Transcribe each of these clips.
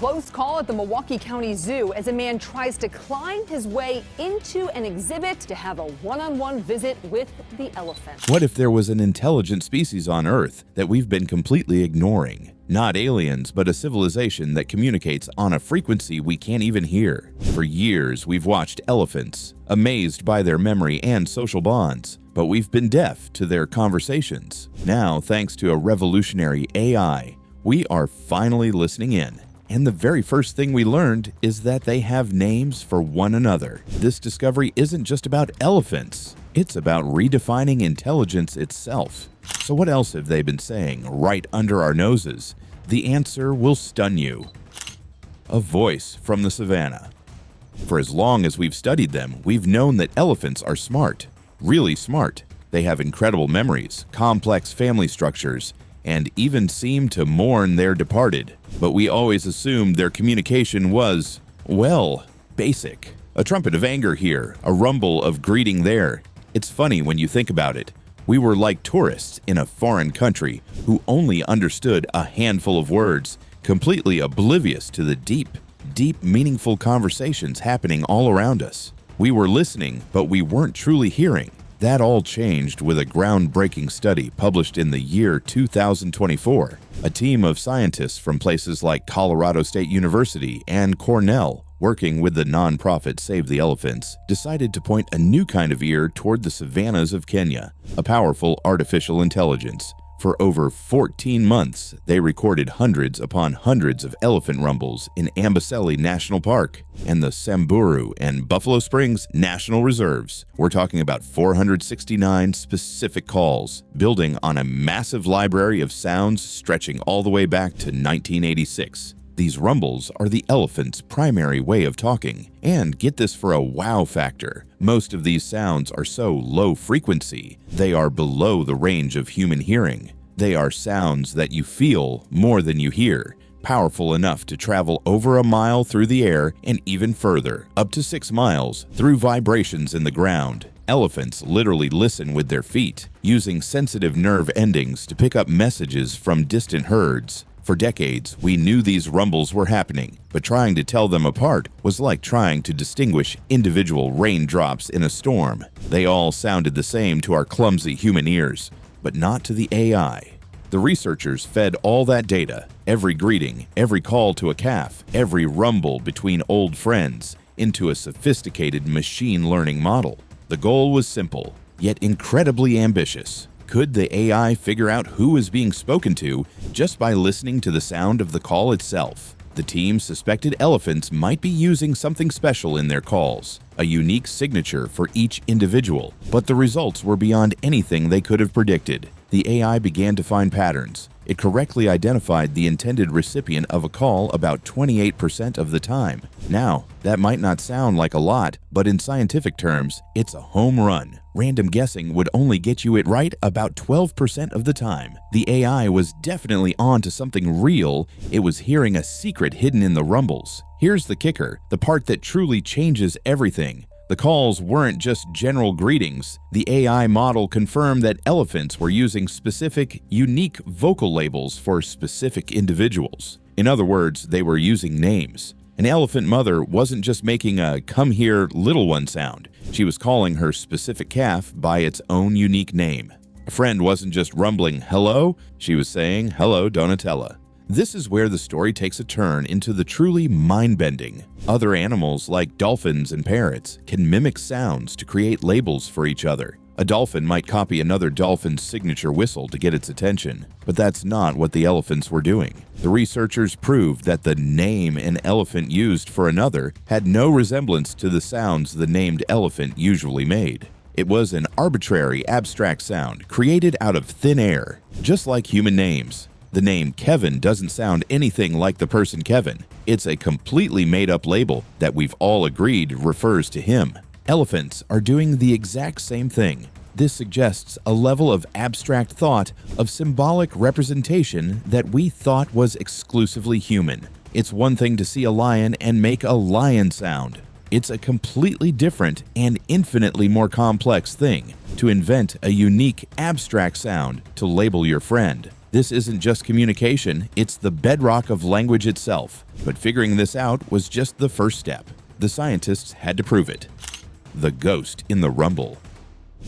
Close call at the Milwaukee County Zoo as a man tries to climb his way into an exhibit to have a one-on-one visit with the elephant. What if there was an intelligent species on Earth that we've been completely ignoring? Not aliens, but a civilization that communicates on a frequency we can't even hear. For years, we've watched elephants, amazed by their memory and social bonds, but we've been deaf to their conversations. Now, thanks to a revolutionary AI, we are finally listening in. And the very first thing we learned is that they have names for one another. This discovery isn't just about elephants. It's about redefining intelligence itself. So what else have they been saying right under our noses? The answer will stun you. A voice from the savannah. For as long as we've studied them, we've known that elephants are smart. Really smart. They have incredible memories, complex family structures, and even seem to mourn their departed. But we always assumed their communication was, well, basic. A trumpet of anger here, a rumble of greeting there. It's funny when you think about it. We were like tourists in a foreign country who only understood a handful of words, completely oblivious to the deep, meaningful conversations happening all around us. We were listening, but we weren't truly hearing. That all changed with a groundbreaking study published in the year 2024. A team of scientists from places like Colorado State University and Cornell, working with the nonprofit Save the Elephants, decided to point a new kind of ear toward the savannas of Kenya, a powerful artificial intelligence. For over 14 months, they recorded hundreds upon hundreds of elephant rumbles in Amboseli National Park and the Samburu and Buffalo Springs National Reserves. We're talking about 469 specific calls, building on a massive library of sounds stretching all the way back to 1986. These rumbles are the elephant's primary way of talking. And get this for a wow factor. Most of these sounds are so low frequency, they are below the range of human hearing. They are sounds that you feel more than you hear, powerful enough to travel over a mile through the air and even further, up to 6 miles, through vibrations in the ground. Elephants literally listen with their feet, using sensitive nerve endings to pick up messages from distant herds. For decades, we knew these rumbles were happening, but trying to tell them apart was like trying to distinguish individual raindrops in a storm. They all sounded the same to our clumsy human ears, but not to the AI. The researchers fed all that data, every greeting, every call to a calf, every rumble between old friends, into a sophisticated machine learning model. The goal was simple, yet incredibly ambitious. Could the AI figure out who is being spoken to just by listening to the sound of the call itself? The team suspected elephants might be using something special in their calls, a unique signature for each individual, but the results were beyond anything they could have predicted. The AI began to find patterns. It correctly identified the intended recipient of a call about 28% of the time. Now, that might not sound like a lot, but in scientific terms, it's a home run. Random guessing would only get you it right about 12% of the time. The AI was definitely on to something real. It was hearing a secret hidden in the rumbles. Here's the kicker, the part that truly changes everything. The calls weren't just general greetings. The AI model confirmed that elephants were using specific, unique vocal labels for specific individuals. In other words, they were using names. An elephant mother wasn't just making a "come here, little one" sound. She was calling her specific calf by its own unique name. A friend wasn't just rumbling "hello," she was saying "hello, Donatella." This is where the story takes a turn into the truly mind-bending. Other animals like dolphins and parrots can mimic sounds to create labels for each other. A dolphin might copy another dolphin's signature whistle to get its attention, but that's not what the elephants were doing. The researchers proved that the name an elephant used for another had no resemblance to the sounds the named elephant usually made. It was an arbitrary, abstract sound created out of thin air, just like human names. The name Kevin doesn't sound anything like the person Kevin. It's a completely made-up label that we've all agreed refers to him. Elephants are doing the exact same thing. This suggests a level of abstract thought, of symbolic representation that we thought was exclusively human. It's one thing to see a lion and make a lion sound. It's a completely different and infinitely more complex thing to invent a unique abstract sound to label your friend. This isn't just communication, it's the bedrock of language itself. But figuring this out was just the first step. The scientists had to prove it. The ghost in the rumble.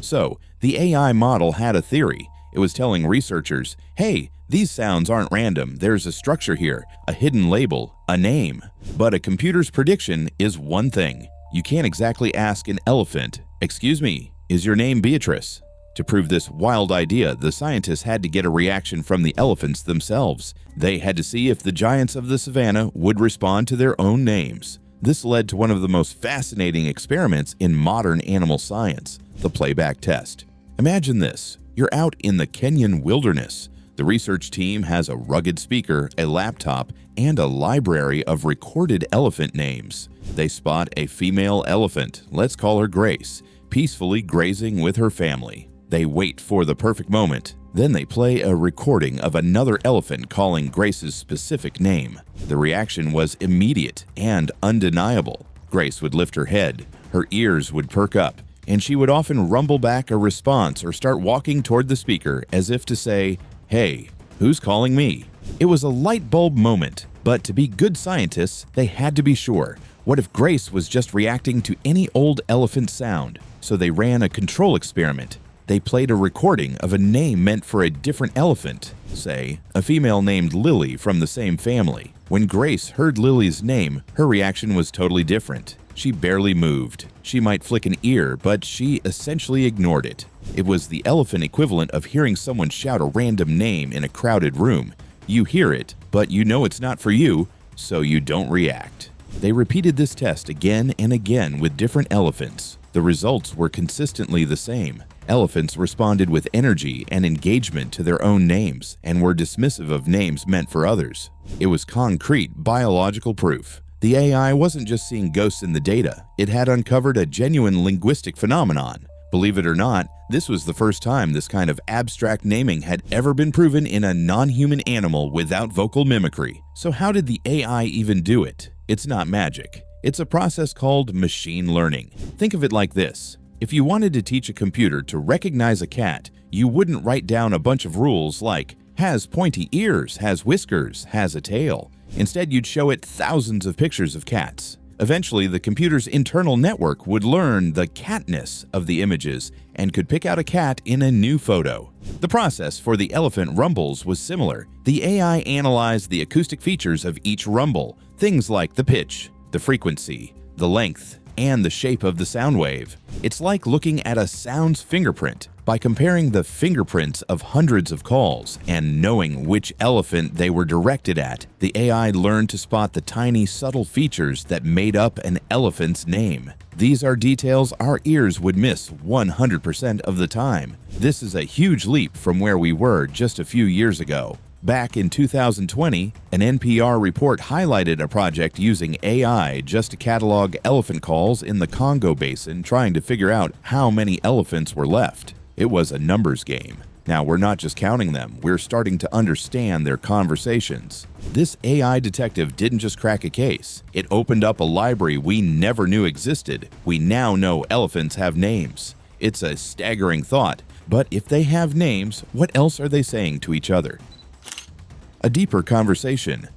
So, the AI model had a theory. It was telling researchers, hey, these sounds aren't random, there's a structure here, a hidden label, a name. But a computer's prediction is one thing. You can't exactly ask an elephant, excuse me, is your name Beatrice? To prove this wild idea, the scientists had to get a reaction from the elephants themselves. They had to see if the giants of the savannah would respond to their own names. This led to one of the most fascinating experiments in modern animal science, the playback test. Imagine this. You're out in the Kenyan wilderness. The research team has a rugged speaker, a laptop, and a library of recorded elephant names. They spot a female elephant, let's call her Grace, peacefully grazing with her family. They wait for the perfect moment. Then they play a recording of another elephant calling Grace's specific name. The reaction was immediate and undeniable. Grace would lift her head, her ears would perk up, and she would often rumble back a response or start walking toward the speaker as if to say, hey, who's calling me? It was a light bulb moment, but to be good scientists, they had to be sure. What if Grace was just reacting to any old elephant sound? So they ran a control experiment. They played a recording of a name meant for a different elephant, say, a female named Lily from the same family. When Grace heard Lily's name, her reaction was totally different. She barely moved. She might flick an ear, but she essentially ignored it. It was the elephant equivalent of hearing someone shout a random name in a crowded room. You hear it, but you know it's not for you, so you don't react. They repeated this test again and again with different elephants. The results were consistently the same. Elephants responded with energy and engagement to their own names and were dismissive of names meant for others. It was concrete biological proof. The AI wasn't just seeing ghosts in the data, it had uncovered a genuine linguistic phenomenon. Believe it or not, this was the first time this kind of abstract naming had ever been proven in a non-human animal without vocal mimicry. So how did the AI even do it? It's not magic. It's a process called machine learning. Think of it like this. If you wanted to teach a computer to recognize a cat, you wouldn't write down a bunch of rules like, has pointy ears, has whiskers, has a tail. Instead, you'd show it thousands of pictures of cats. Eventually, the computer's internal network would learn the catness of the images and could pick out a cat in a new photo. The process for the elephant rumbles was similar. The AI analyzed the acoustic features of each rumble, things like the pitch, the frequency, the length, and the shape of the sound wave. It's like looking at a sound's fingerprint. By comparing the fingerprints of hundreds of calls and knowing which elephant they were directed at, the AI learned to spot the tiny, subtle features that made up an elephant's name. These are details our ears would miss 100% of the time. This is a huge leap from where we were just a few years ago. Back in 2020, an NPR report highlighted a project using AI just to catalog elephant calls in the Congo Basin, trying to figure out how many elephants were left. It was a numbers game. Now, we're not just counting them, we're starting to understand their conversations. This AI detective didn't just crack a case. It opened up a library we never knew existed. We now know elephants have names. It's a staggering thought, but if they have names, what else are they saying to each other? A deeper conversation.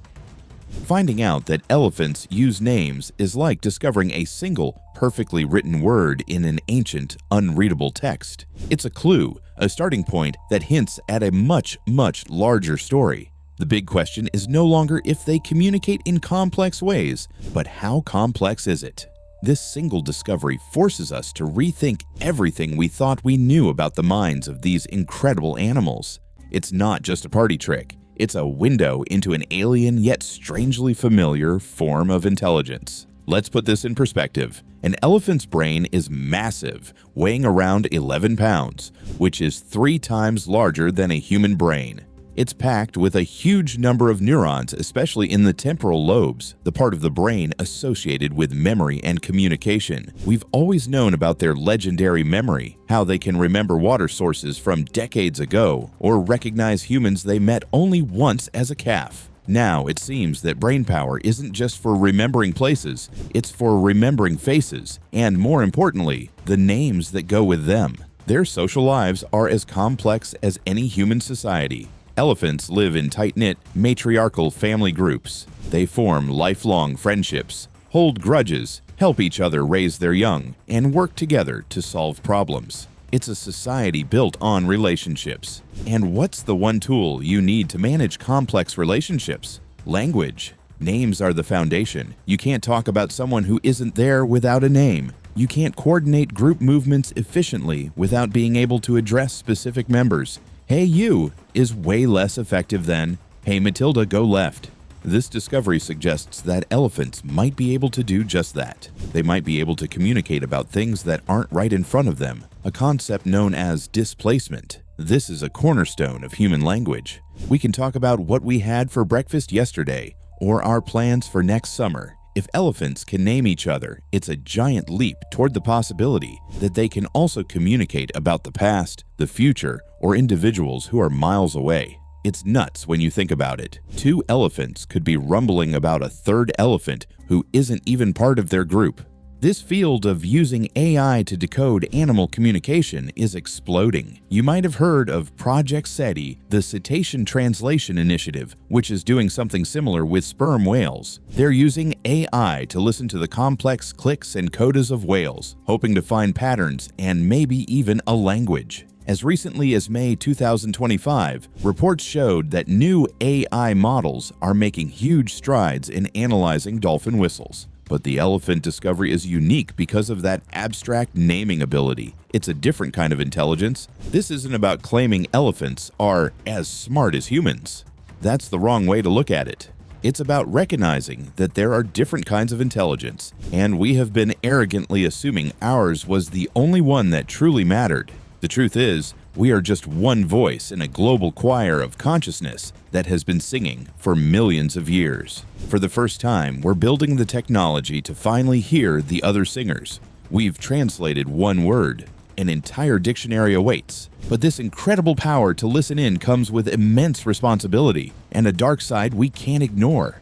Finding out that elephants use names is like discovering a single, perfectly written word in an ancient, unreadable text. It's a clue, a starting point that hints at a much, much larger story. The big question is no longer if they communicate in complex ways, but how complex is it? This single discovery forces us to rethink everything we thought we knew about the minds of these incredible animals. It's not just a party trick. It's a window into an alien yet strangely familiar form of intelligence. Let's put this in perspective. An elephant's brain is massive, weighing around 11 pounds, which is 3 times larger than a human brain. It's packed with a huge number of neurons, especially in the temporal lobes, the part of the brain associated with memory and communication. We've always known about their legendary memory, how they can remember water sources from decades ago, or recognize humans they met only once as a calf. Now it seems that brain power isn't just for remembering places, it's for remembering faces, and more importantly, the names that go with them. Their social lives are as complex as any human society. Elephants live in tight-knit, matriarchal family groups. They form lifelong friendships, hold grudges, help each other raise their young, and work together to solve problems. It's a society built on relationships. And what's the one tool you need to manage complex relationships? Language. Names are the foundation. You can't talk about someone who isn't there without a name. You can't coordinate group movements efficiently without being able to address specific members. Hey you is way less effective than, hey Matilda, go left. This discovery suggests that elephants might be able to do just that. They might be able to communicate about things that aren't right in front of them, a concept known as displacement. This is a cornerstone of human language. We can talk about what we had for breakfast yesterday, or our plans for next summer. If elephants can name each other, it's a giant leap toward the possibility that they can also communicate about the past, the future, or individuals who are miles away. It's nuts when you think about it. Two elephants could be rumbling about a third elephant who isn't even part of their group. This field of using AI to decode animal communication is exploding. You might have heard of Project SETI, the Cetacean Translation Initiative, which is doing something similar with sperm whales. They're using AI to listen to the complex clicks and codas of whales, hoping to find patterns and maybe even a language. As recently as May 2025, reports showed that new AI models are making huge strides in analyzing dolphin whistles. But the elephant discovery is unique because of that abstract naming ability. It's a different kind of intelligence. This isn't about claiming elephants are as smart as humans. That's the wrong way to look at it. It's about recognizing that there are different kinds of intelligence, and we have been arrogantly assuming ours was the only one that truly mattered. The truth is, we are just one voice in a global choir of consciousness that has been singing for millions of years. For the first time, we're building the technology to finally hear the other singers. We've translated one word. An entire dictionary awaits. But this incredible power to listen in comes with immense responsibility and a dark side we can't ignore.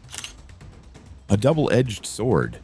A double-edged sword.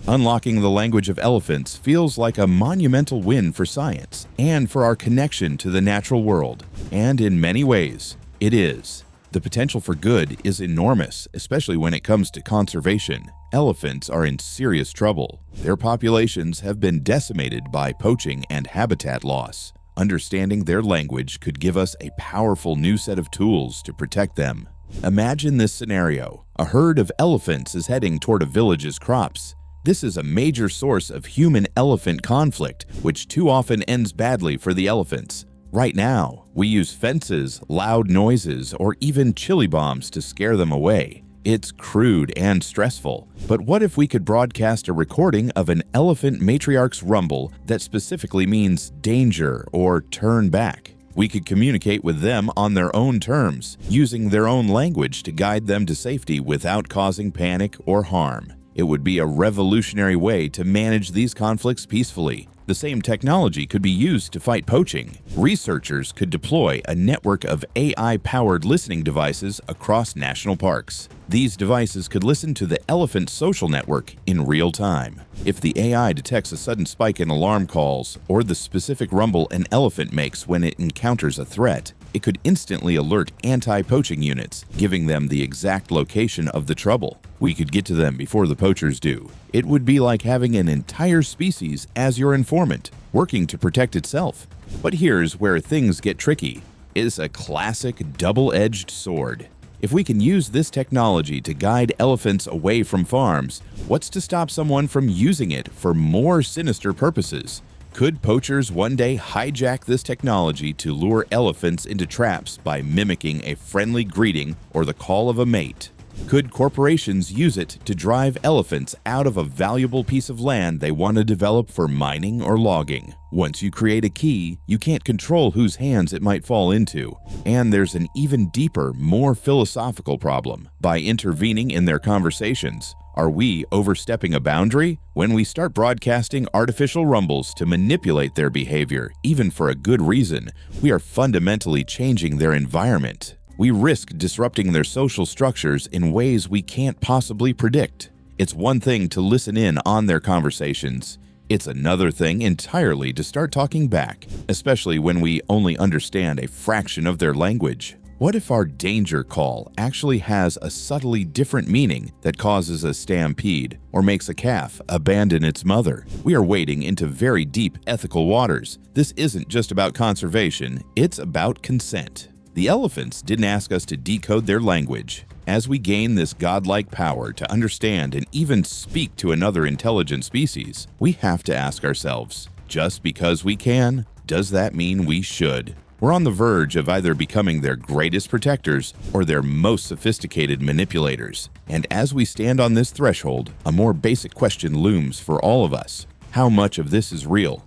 Unlocking the language of elephants feels like a monumental win for science and for our connection to the natural world. And in many ways, it is. The potential for good is enormous, especially when it comes to conservation. Elephants are in serious trouble. Their populations have been decimated by poaching and habitat loss. Understanding their language could give us a powerful new set of tools to protect them. Imagine this scenario. A herd of elephants is heading toward a village's crops. This is a major source of human-elephant conflict, which too often ends badly for the elephants. Right now, we use fences, loud noises, or even chili bombs to scare them away. It's crude and stressful. But what if we could broadcast a recording of an elephant matriarch's rumble that specifically means danger or turn back? We could communicate with them on their own terms, using their own language to guide them to safety without causing panic or harm. It would be a revolutionary way to manage these conflicts peacefully. The same technology could be used to fight poaching. Researchers could deploy a network of AI-powered listening devices across national parks. These devices could listen to the elephant social network in real time. If the AI detects a sudden spike in alarm calls or the specific rumble an elephant makes when it encounters a threat, it could instantly alert anti-poaching units, giving them the exact location of the trouble. We could get to them before the poachers do. It would be like having an entire species as your informant, working to protect itself. But here's where things get tricky. It's a classic double-edged sword. If we can use this technology to guide elephants away from farms, what's to stop someone from using it for more sinister purposes? Could poachers one day hijack this technology to lure elephants into traps by mimicking a friendly greeting or the call of a mate? Could corporations use it to drive elephants out of a valuable piece of land they want to develop for mining or logging? Once you create a key, you can't control whose hands it might fall into. And there's an even deeper, more philosophical problem. By intervening in their conversations, are we overstepping a boundary? When we start broadcasting artificial rumbles to manipulate their behavior, even for a good reason, we are fundamentally changing their environment. We risk disrupting their social structures in ways we can't possibly predict. It's one thing to listen in on their conversations. It's another thing entirely to start talking back, especially when we only understand a fraction of their language. What if our danger call actually has a subtly different meaning that causes a stampede or makes a calf abandon its mother? We are wading into very deep ethical waters. This isn't just about conservation, it's about consent. The elephants didn't ask us to decode their language. As we gain this godlike power to understand and even speak to another intelligent species, we have to ask ourselves, just because we can, does that mean we should? We're on the verge of either becoming their greatest protectors or their most sophisticated manipulators. And as we stand on this threshold, a more basic question looms for all of us. How much of this is real?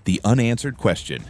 The unanswered question.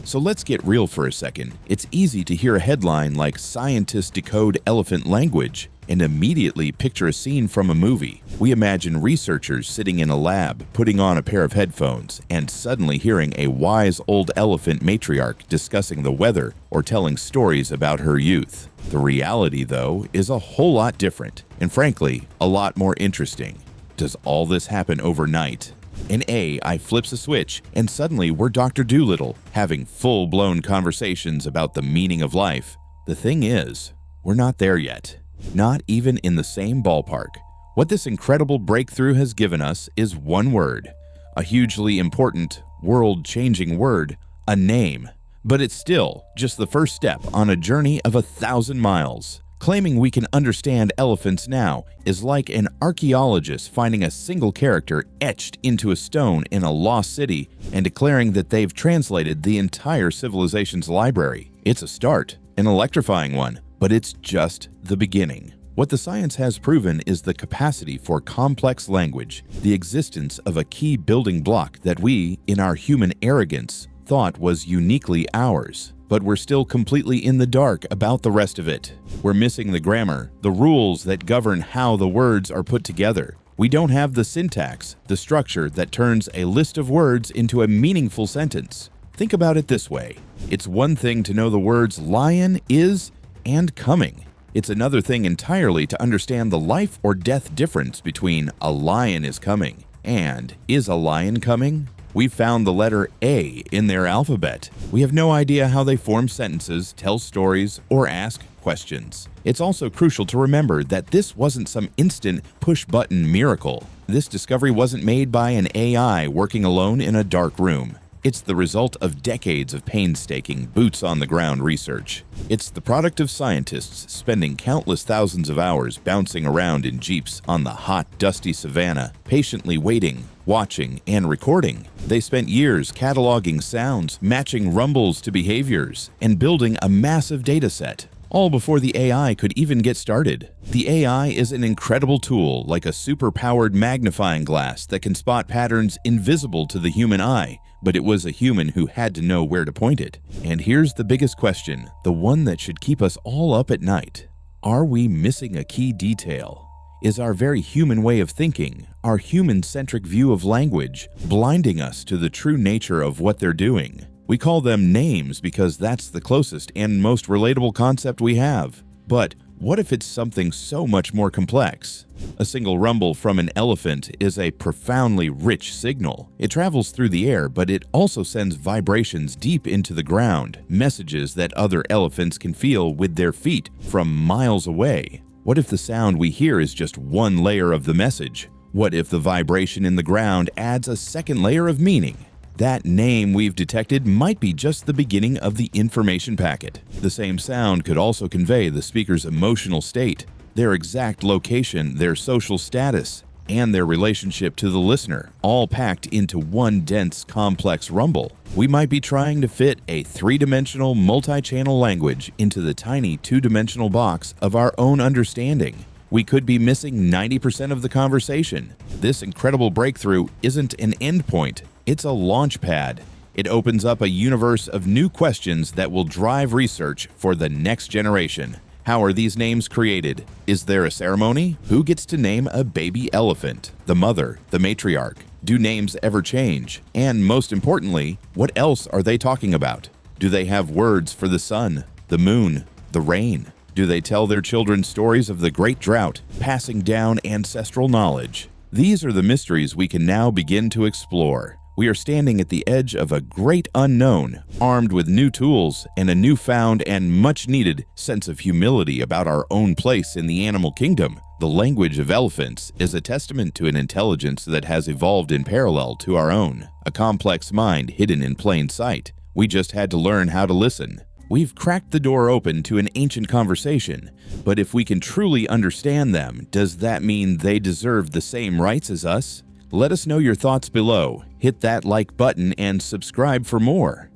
So let's get real for a second. It's easy to hear a headline like "Scientists Decode Elephant Language" and immediately picture a scene from a movie. We imagine researchers sitting in a lab, putting on a pair of headphones, and suddenly hearing a wise old elephant matriarch discussing the weather or telling stories about her youth. The reality, though, is a whole lot different, and frankly, a lot more interesting. Does all this happen overnight? An AI flips a switch, and suddenly we're Dr. Dolittle, having full-blown conversations about the meaning of life. The thing is, we're not there yet. Not even in the same ballpark. What this incredible breakthrough has given us is one word. A hugely important, world-changing word, a name. But it's still just the first step on a journey of 1,000 miles. Claiming we can understand elephants now is like an archaeologist finding a single character etched into a stone in a lost city and declaring that they've translated the entire civilization's library. It's a start, an electrifying one, but it's just the beginning. What the science has proven is the capacity for complex language, the existence of a key building block that we, in our human arrogance, thought was uniquely ours. But we're still completely in the dark about the rest of it. We're missing the grammar, the rules that govern how the words are put together. We don't have the syntax, the structure that turns a list of words into a meaningful sentence. Think about it this way. It's one thing to know the words lion, is, and coming. It's another thing entirely to understand the life or death difference between "a lion is coming" and "is a lion coming?" We found the letter A in their alphabet. We have no idea how they form sentences, tell stories, or ask questions. It's also crucial to remember that this wasn't some instant push-button miracle. This discovery wasn't made by an AI working alone in a dark room. It's the result of decades of painstaking, boots-on-the-ground research. It's the product of scientists spending countless thousands of hours bouncing around in jeeps on the hot, dusty savannah, patiently waiting, watching, and recording. They spent years cataloging sounds, matching rumbles to behaviors, and building a massive data set. All before the AI could even get started. The AI is an incredible tool, like a super-powered magnifying glass that can spot patterns invisible to the human eye, but it was a human who had to know where to point it. And here's the biggest question, the one that should keep us all up at night. Are we missing a key detail? Is our very human way of thinking, our human-centric view of language, blinding us to the true nature of what they're doing? We call them names because that's the closest and most relatable concept we have. But what if it's something so much more complex? A single rumble from an elephant is a profoundly rich signal. It travels through the air, but it also sends vibrations deep into the ground, messages that other elephants can feel with their feet from miles away. What if the sound we hear is just one layer of the message? What if the vibration in the ground adds a second layer of meaning? That name we've detected might be just the beginning of the information packet. The same sound could also convey the speaker's emotional state, their exact location, their social status, and their relationship to the listener, all packed into one dense, complex rumble. We might be trying to fit a three-dimensional, multi-channel language into the tiny two-dimensional box of our own understanding. We could be missing 90% of the conversation. This incredible breakthrough isn't an endpoint. It's a launch pad. It opens up a universe of new questions that will drive research for the next generation. How are these names created? Is there a ceremony? Who gets to name a baby elephant? The mother, the matriarch? Do names ever change? And most importantly, what else are they talking about? Do they have words for the sun, the moon, the rain? Do they tell their children stories of the great drought, passing down ancestral knowledge? These are the mysteries we can now begin to explore. We are standing at the edge of a great unknown, armed with new tools and a newfound and much-needed sense of humility about our own place in the animal kingdom. The language of elephants is a testament to an intelligence that has evolved in parallel to our own, a complex mind hidden in plain sight. We just had to learn how to listen. We've cracked the door open to an ancient conversation, but if we can truly understand them, does that mean they deserve the same rights as us? Let us know your thoughts below, hit that like button, and subscribe for more.